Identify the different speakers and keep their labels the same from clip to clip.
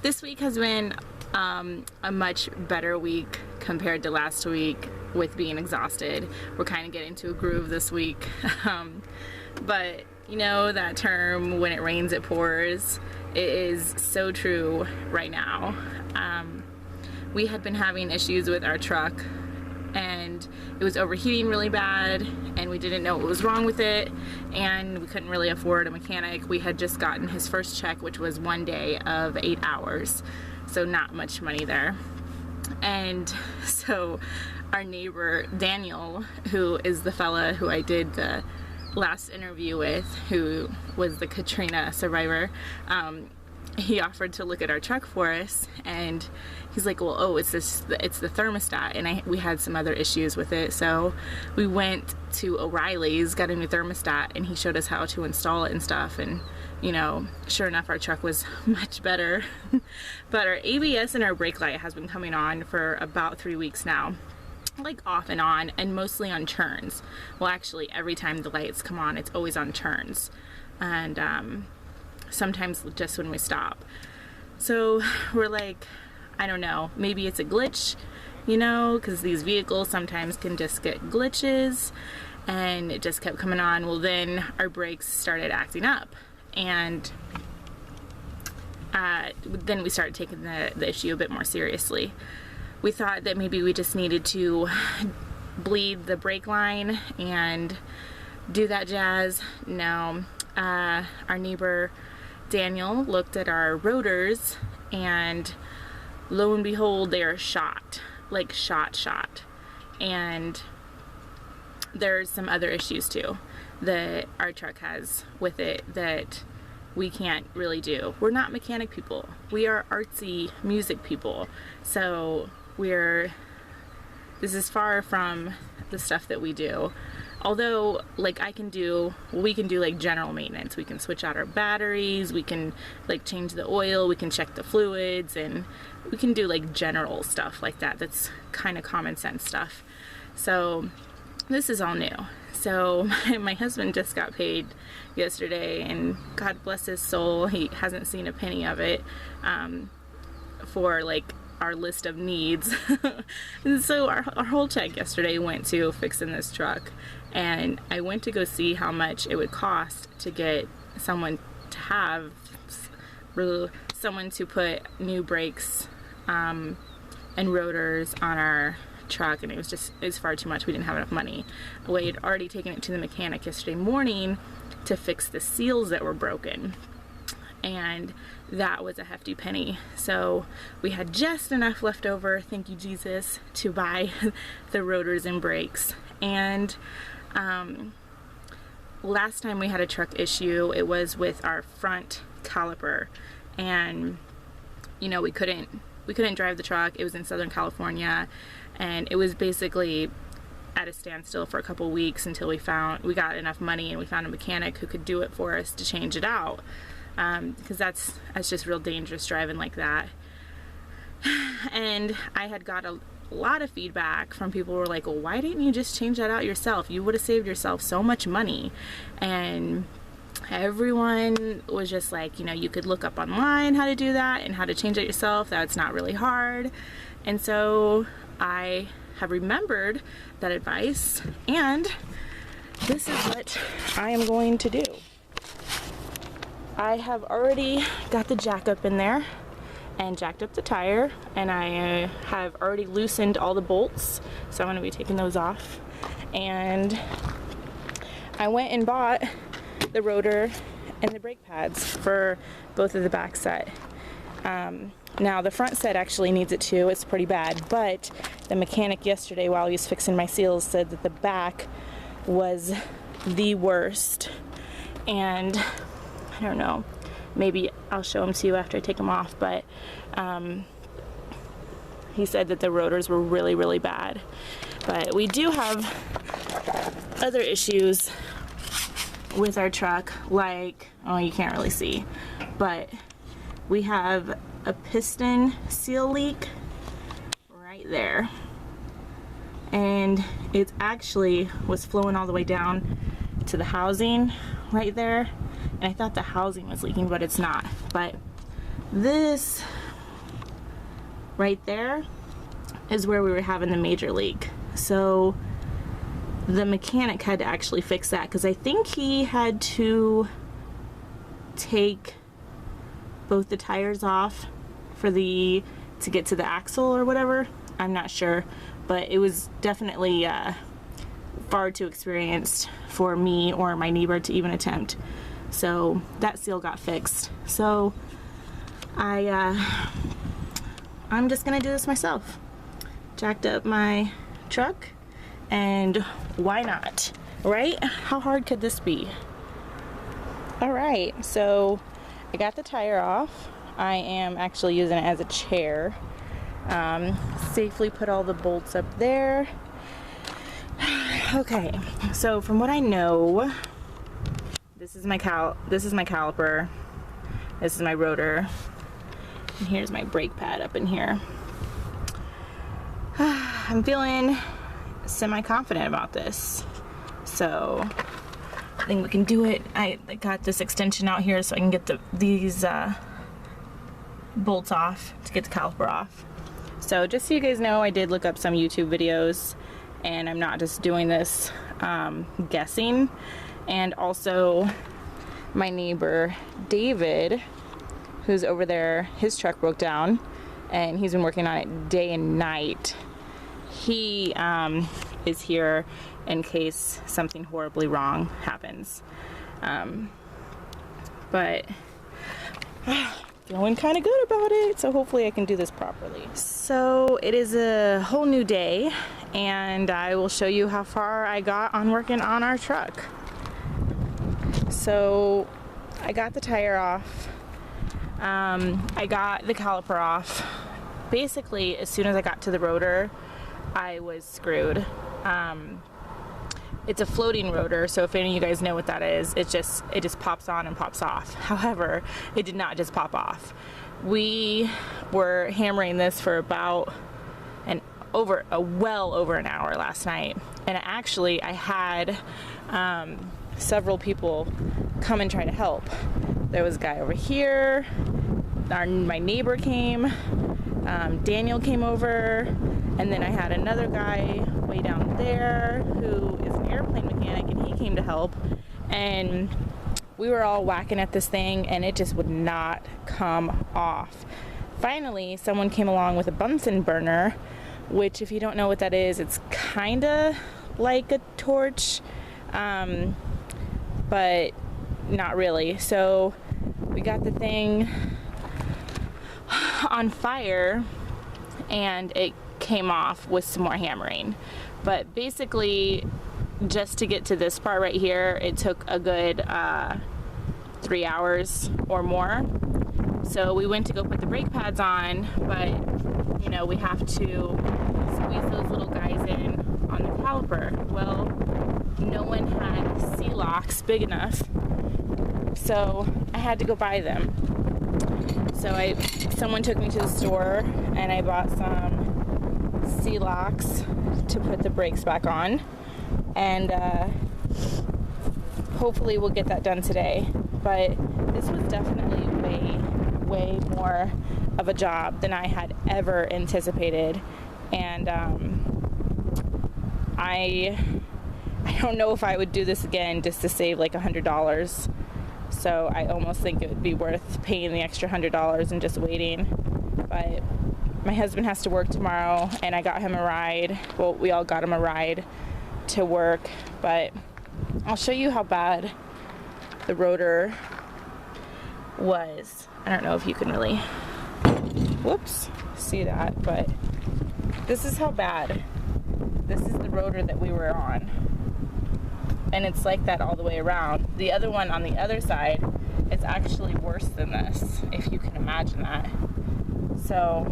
Speaker 1: This week has been a much better week compared to last week with being exhausted. We're kind of getting into a groove this week. But you know that term, when it rains it pours, it is so true right now. We had been having issues with our truck and it was overheating really bad and we didn't know what was wrong with it and we couldn't really afford a mechanic. We had just gotten his first check, which was 1 day of 8 hours, so not much money there. And so our neighbor Daniel, who is the fella who I did the last interview with, who was the Katrina survivor, he offered to look at our truck for us, and he's like, well, oh, it's the thermostat, and we had some other issues with it, so we went to O'Reilly's, got a new thermostat, and he showed us how to install it and stuff, and you know, sure enough, our truck was much better. But our ABS and our brake light has been coming on for about 3 weeks now, like off and on, and mostly on turns. Well, actually, every time the lights come on, it's always on turns, and sometimes just when we stop. So we're like, I don't know, maybe it's a glitch, you know, because these vehicles sometimes can just get glitches, and it just kept coming on. Well, then our brakes started acting up, and then we started taking the issue a bit more seriously. We thought that maybe we just needed to bleed the brake line and do that jazz. No, our neighbor Daniel looked at our rotors, and lo and behold, they are shot, like shot. And there's some other issues too that our truck has with it that we can't really do. We're not mechanic people. We are artsy music people. So this is far from the stuff that we do. Although, like, we can do like general maintenance. We can switch out our batteries, we can like change the oil, we can check the fluids, and we can do like general stuff like that. That's kind of common sense stuff. So this is all new. So my husband just got paid yesterday, and God bless his soul, he hasn't seen a penny of it, for like our list of needs. And so our whole check yesterday went to fixing this truck, and I went to go see how much it would cost to get someone to put new brakes and rotors on our truck, and it's far too much. We didn't have enough money. We had already taken it to the mechanic yesterday morning to fix the seals that were broken, and that was a hefty penny. So we had just enough left over, thank you Jesus, to buy the rotors and brakes. And last time we had a truck issue, it was with our front caliper, and you know, we couldn't drive the truck. It was in Southern California, and it was basically at a standstill for a couple weeks until we got enough money and we found a mechanic who could do it for us to change it out. Because that's just real dangerous driving like that. And I had got a lot of feedback from people who were like, well, why didn't you just change that out yourself? You would have saved yourself so much money. And everyone was just like, you know, you could look up online how to do that and how to change it yourself. That's not really hard. And so I have remembered that advice, and this is what I am going to do. I have already got the jack up in there and jacked up the tire, and I have already loosened all the bolts, so I'm going to be taking those off. And I went and bought the rotor and the brake pads for both of the back set. Now the front set actually needs it too. It's pretty bad, but the mechanic yesterday while he was fixing my seals said that the back was the worst. And I don't know, maybe I'll show them to you after I take them off, but he said that the rotors were really, really bad. But we do have other issues with our truck, like, oh, you can't really see, but we have a piston seal leak right there, and it actually was flowing all the way down to the housing right there, and I thought the housing was leaking, but it's not. But This right there is where we were having the major leak. So the mechanic had to actually fix that, because I think he had to take both the tires off to get to the axle or whatever. I'm not sure, but it was definitely far too experienced for me or my neighbor to even attempt. So that seal got fixed. So I'm just gonna do this myself. Jacked up my truck, and why not, right? How hard could this be? All right, so I got the tire off. I am actually using it as a chair. Safely put all the bolts up there. Okay, so from what I know, this is my caliper, this is my rotor, and here's my brake pad up in here. I'm feeling semi-confident about this, so I think we can do it. I got this extension out here so I can get these bolts off to get the caliper off. So just so you guys know, I did look up some YouTube videos, and I'm not just doing this guessing. And also my neighbor David, who's over there, his truck broke down and he's been working on it day and night. He is here in case something horribly wrong happens. But feeling kind of good about it, so hopefully I can do this properly. So it is a whole new day, and I will show you how far I got on working on our truck. So I got the tire off, I got the caliper off. Basically, as soon as I got to the rotor, I was screwed. It's a floating rotor, so if any of you guys know what that is, it just pops on and pops off. However, it did not just pop off. We were hammering this for about well over an hour last night, and actually I had several people come and try to help. There was a guy over here, my neighbor came, Daniel came over, and then I had another guy way down there who is an airplane mechanic, and he came to help, and we were all whacking at this thing and it just would not come off. Finally, someone came along with a Bunsen burner, which, if you don't know what that is, it's kinda like a torch, but not really. So we got the thing on fire and it came off with some more hammering. But basically, just to get to this part right here, it took a good 3 hours or more. So we went to go put the brake pads on, but you know, we have to squeeze those little guys in on the caliper. Well, no one had C-locks big enough, so I had to go buy them. So someone took me to the store and I bought some C-locks to put the brakes back on, and hopefully we'll get that done today. But this was definitely way more of a job than I had ever anticipated, and I don't know if I would do this again just to save like $100. So I almost think it would be worth paying the extra $100 and just waiting. But my husband has to work tomorrow, and I got him a ride. Well, we all got him a ride to work, but I'll show you how bad the rotor was. I don't know if you can really, see that, but this is how bad. This is the rotor that we were on. And it's like that all the way around. The other one on the other side is actually worse than this, if you can imagine that. So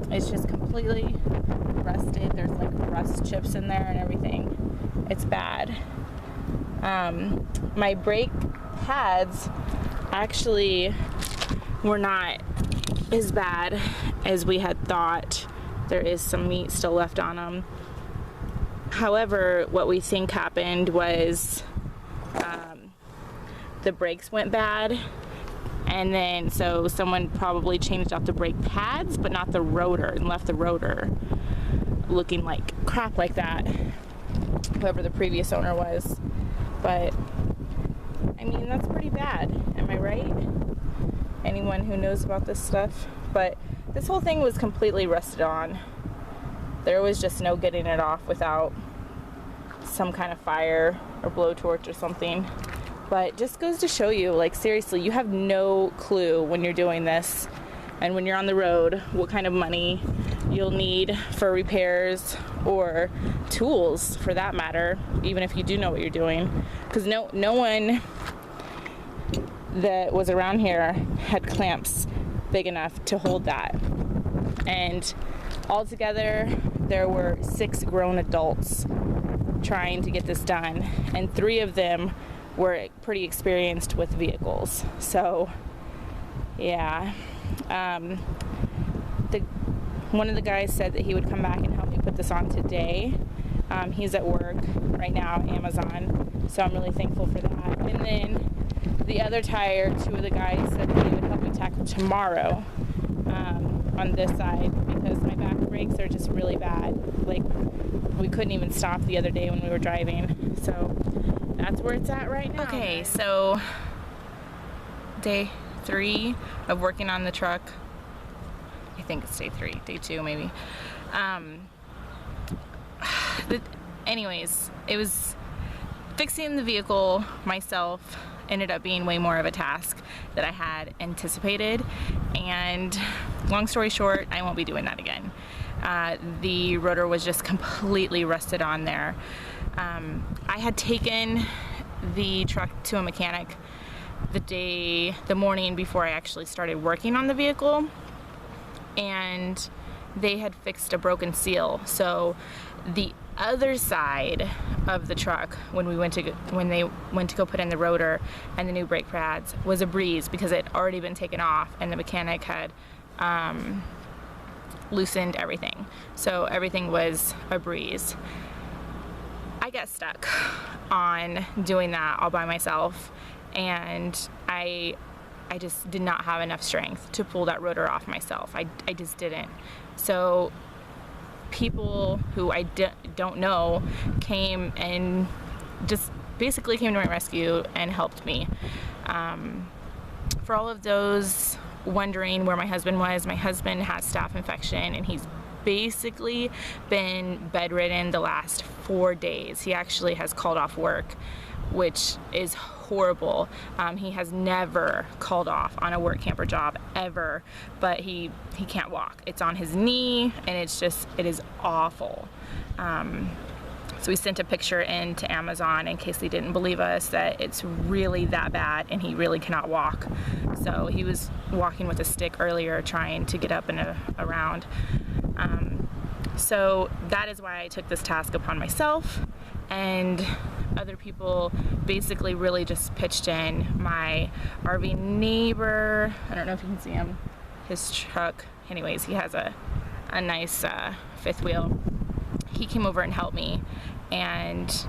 Speaker 1: it's just completely rusted. There's like rust chips in there and everything. It's bad. My brake pads actually were not as bad as we had thought. There is some meat still left on them. However, what we think happened was the brakes went bad, And then, so someone probably changed out the brake pads, but not the rotor, and left the rotor looking like crap like that, whoever the previous owner was. But, I mean, that's pretty bad. Am I right? Anyone who knows about this stuff. But this whole thing was completely rusted on. There was just no getting it off without some kind of fire or blowtorch or something. But just goes to show you, like, seriously, you have no clue when you're doing this and when you're on the road what kind of money you'll need for repairs or tools, for that matter, even if you do know what you're doing. Because no one that was around here had clamps big enough to hold that. And altogether, there were 6 grown adults trying to get this done, and 3 of them were pretty experienced with vehicles. So yeah, one of the guys said that he would come back and help me put this on today. He's at work right now at Amazon, so I'm really thankful for that. And then the other tire, 2 of the guys said that he would help me tackle tomorrow on this side, because my back brakes are just really bad. Like, we couldn't even stop the other day when we were driving. So that's where it's at right now. Okay, so day 3 of working on the truck. I think it's day 3, day 2 maybe. Anyways, it was fixing the vehicle myself ended up being way more of a task that I had anticipated, and long story short, I won't be doing that again. The rotor was just completely rusted on there. I had taken the truck to a mechanic the morning before I actually started working on the vehicle, and they had fixed a broken seal. So the other side of the truck, when they went to go put in the rotor and the new brake pads, was a breeze because it had already been taken off, and the mechanic had loosened everything. So everything was a breeze. I got stuck on doing that all by myself, and I just did not have enough strength to pull that rotor off myself. I just didn't. So people who I don't know came and just basically came to my rescue and helped me. For all of those wondering where my husband was, my husband has staph infection, and he's basically been bedridden the last 4 days. He actually has called off work, which is horrible. He has never called off on a work camper job ever, but he can't walk. It's on his knee, and it is awful. So we sent a picture in to Amazon in case they didn't believe us that it's really that bad and he really cannot walk. So he was walking with a stick earlier, trying to get up and around. So that is why I took this task upon myself, and other people basically really just pitched in. My RV neighbor, I don't know if you can see him, his truck, anyways, he has a nice 5th wheel. He came over and helped me, and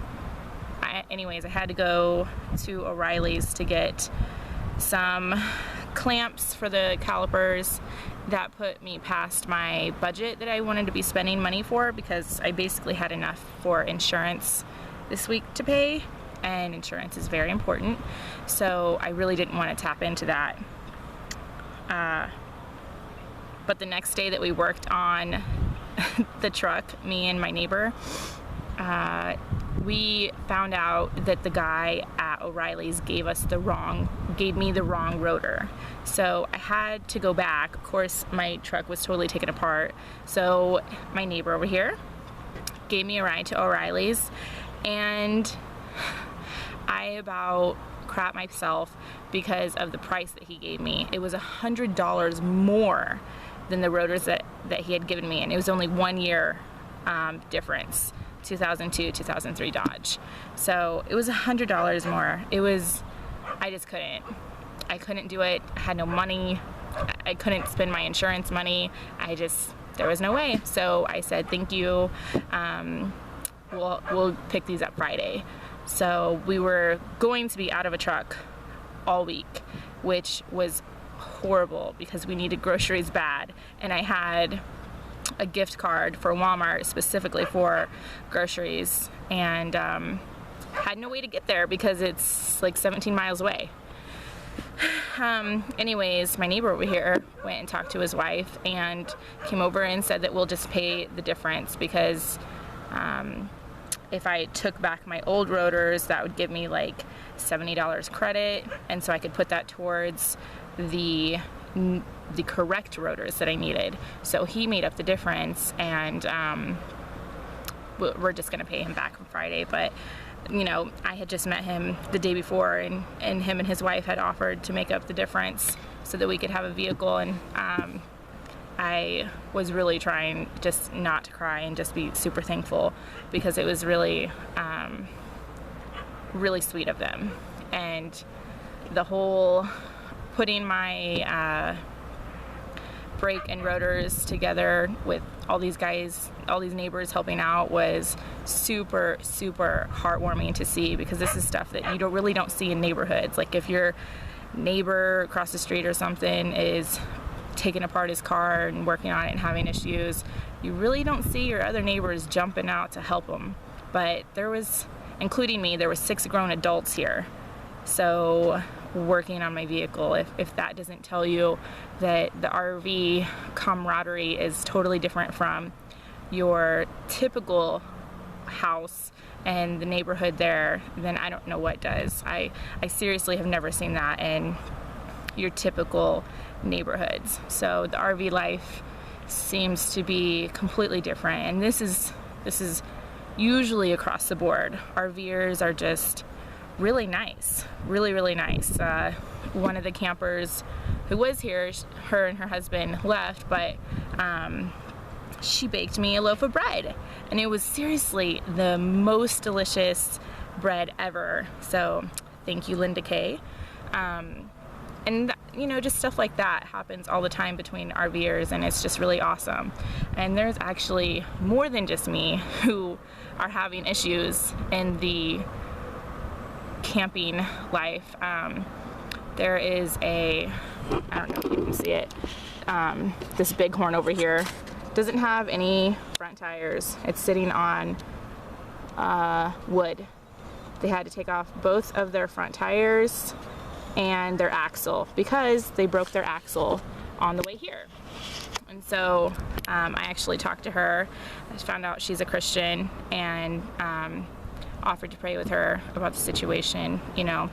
Speaker 1: I had to go to O'Reilly's to get some clamps for the calipers. That put me past my budget that I wanted to be spending money for, because I basically had enough for insurance this week to pay, and insurance is very important, so I really didn't want to tap into that. But the next day that we worked on the truck, me and my neighbor, we found out that the guy at O'Reilly's gave me the wrong rotor. So I had to go back. Of course, my truck was totally taken apart. So my neighbor over here gave me a ride to O'Reilly's, and I about crap myself because of the price that he gave me. It was $100 more than the rotors that he had given me, and it was only 1 year difference, 2002, 2003 Dodge. So it was $100 more. I couldn't do it. I had no money. I couldn't spend my insurance money. There was no way. So I said, thank you. We'll pick these up Friday. So we were going to be out of a truck all week, which was horrible because we needed groceries bad, and I had a gift card for Walmart specifically for groceries, and had no way to get there because it's like 17 miles away. Anyways, my neighbor over here went and talked to his wife and came over and said that we'll just pay the difference because if I took back my old rotors, that would give me like $70 credit, and so I could put that towards the correct rotors that I needed. So he made up the difference, and we're just gonna pay him back on Friday. But you know, I had just met him the day before, and him and his wife had offered to make up the difference so that we could have a vehicle, and I was really trying just not to cry and just be super thankful because it was really really sweet of them. And the whole putting my brake and rotors together with all these guys, all these neighbors helping out was super heartwarming to see, because this is stuff that you really don't see in neighborhoods. Like if your neighbor across the street or something is taking apart his car and working on it and having issues, you really don't see your other neighbors jumping out to help them. But there was, including me, there were 6 grown adults here. So working on my vehicle, if that doesn't tell you that the RV camaraderie is totally different from your typical house and the neighborhood there, then I don't know what does. I seriously have never seen that in your typical neighborhoods. So the RV life seems to be completely different, and this is usually across the board. RV'ers are just really nice, really nice. One of the campers who was here, her and her husband left, but she baked me a loaf of bread, and it was seriously the most delicious bread ever. So thank you, Linda Kay. And you know, just stuff like that happens all the time between RV'ers, and it's just really awesome. And there's actually more than just me who are having issues in the camping life. There is I don't know if you can see it, this Bighorn over here doesn't have any front tires. It's sitting on wood. They had to take off both of their front tires and their axle because they broke their axle on the way here. And so I actually talked to her. I found out she's a Christian, and offered to pray with her about the situation. You know,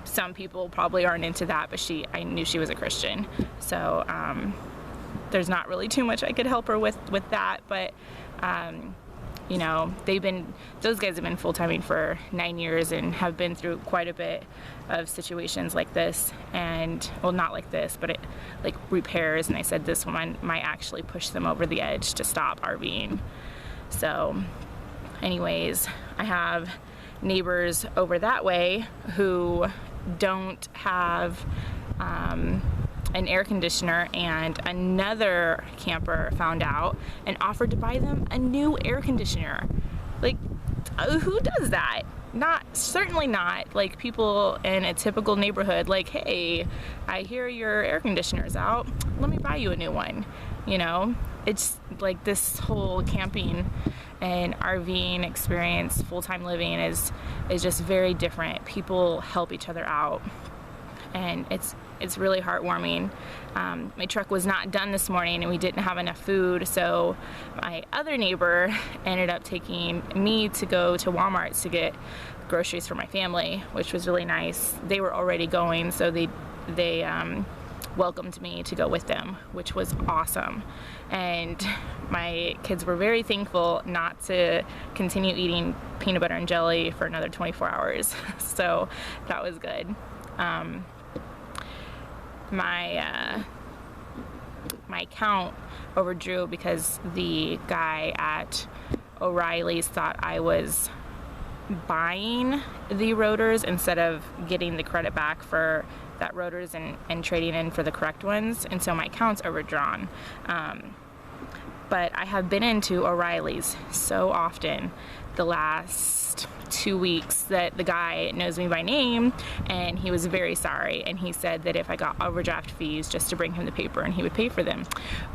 Speaker 1: some people probably aren't into that, but I knew she was a Christian, so there's not really too much I could help her with that. But you know, those guys have been full-timing for 9 years and have been through quite a bit of situations like this, and well, not like this, but like repairs, and they said this one might actually push them over the edge to stop RVing. So anyways, I have neighbors over that way who don't have an air conditioner, and another camper found out and offered to buy them a new air conditioner. Like, who does that? Certainly not like people in a typical neighborhood. Like, hey, I hear your air conditioner's out, let me buy you a new one. You know, it's like this whole camping and RVing experience, full-time living is just very different. People help each other out, and it's really heartwarming. My truck was not done this morning, and we didn't have enough food, so my other neighbor ended up taking me to go to Walmart to get groceries for my family, which was really nice. They were already going, so they welcomed me to go with them, which was awesome. And my kids were very thankful not to continue eating peanut butter and jelly for another 24 hours. So that was good. My count overdrew because the guy at O'Reilly's thought I was buying the rotors instead of getting the credit back for that rotors and trading in for the correct ones, and so my count's overdrawn. but I have been into O'Reilly's so often the last 2 weeks that the guy knows me by name, and he was very sorry, and he said that if I got overdraft fees just to bring him the paper and he would pay for them,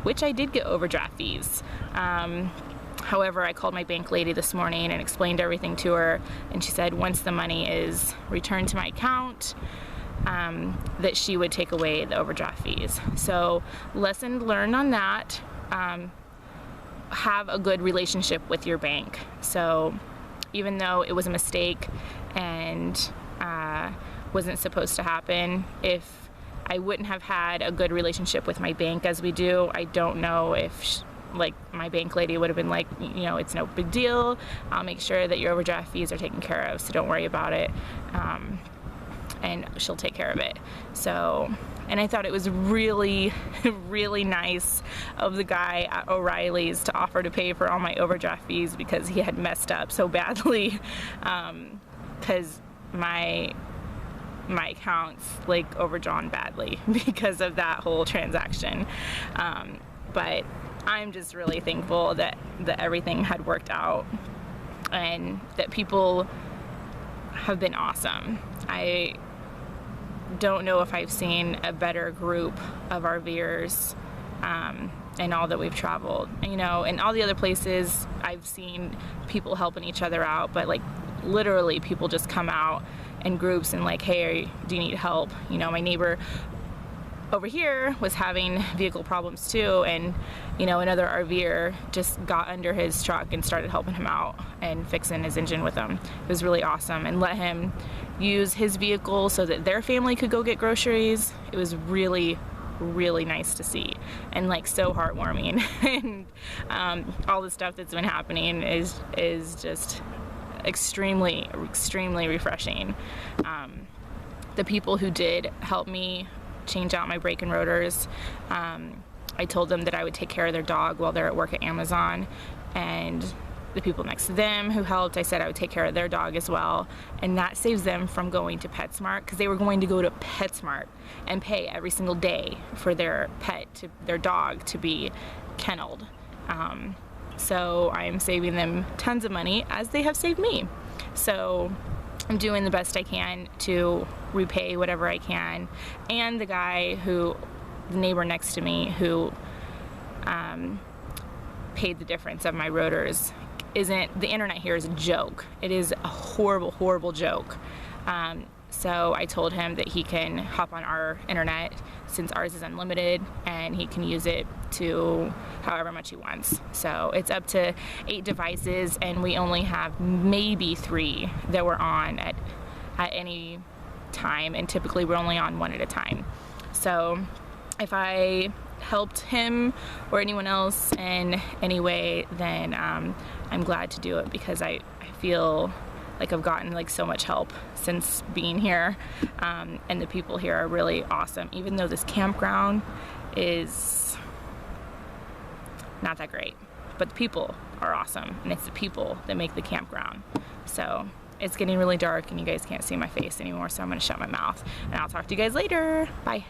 Speaker 1: which I did get overdraft fees. However, I called my bank lady this morning and explained everything to her, and she said once the money is returned to my account, that she would take away the overdraft fees. So lesson learned on that. Have a good relationship with your bank. So even though it was a mistake and wasn't supposed to happen, if I wouldn't have had a good relationship with my bank as we do, I don't know if like my bank lady would have been like, you know, it's no big deal, I'll make sure that your overdraft fees are taken care of, so don't worry about it, and she'll take care of it. So, and I thought it was really really nice of the guy at O'Reilly's to offer to pay for all my overdraft fees because he had messed up so badly, because my account's like overdrawn badly because of that whole transaction. But I'm just really thankful that everything had worked out and that people have been awesome. I don't know if I've seen a better group of RV'ers in all that we've traveled. You know, in all the other places I've seen people helping each other out, but like literally people just come out in groups and like, hey, do you need help? You know, my neighbor over here was having vehicle problems too, and you know, another RV'er just got under his truck and started helping him out and fixing his engine with him. It was really awesome, and let him use his vehicle so that their family could go get groceries. It was really really nice to see and like so heartwarming. And all the stuff that's been happening is just extremely refreshing. The people who did help me change out my brake and rotors, I told them that I would take care of their dog while they're at work at Amazon, and the people next to them who helped, I said I would take care of their dog as well, and that saves them from going to PetSmart, because they were going to go to PetSmart and pay every single day for their their dog to be kenneled. So I'm saving them tons of money, as they have saved me. So I'm doing the best I can to repay whatever I can. And the neighbor next to me who paid the difference of my rotors, the internet here is a joke. It is a horrible joke. So I told him that he can hop on our internet, since ours is unlimited, and he can use it to however much he wants. So it's up to 8 devices, and we only have maybe 3 that we're on at any time, and typically we're only on 1 at a time. So if I helped him or anyone else in any way, then I'm glad to do it, because I feel like I've gotten like so much help since being here, and the people here are really awesome, even though this campground is not that great, but the people are awesome, and it's the people that make the campground. So it's getting really dark and you guys can't see my face anymore, so I'm gonna shut my mouth, and I'll talk to you guys later. Bye.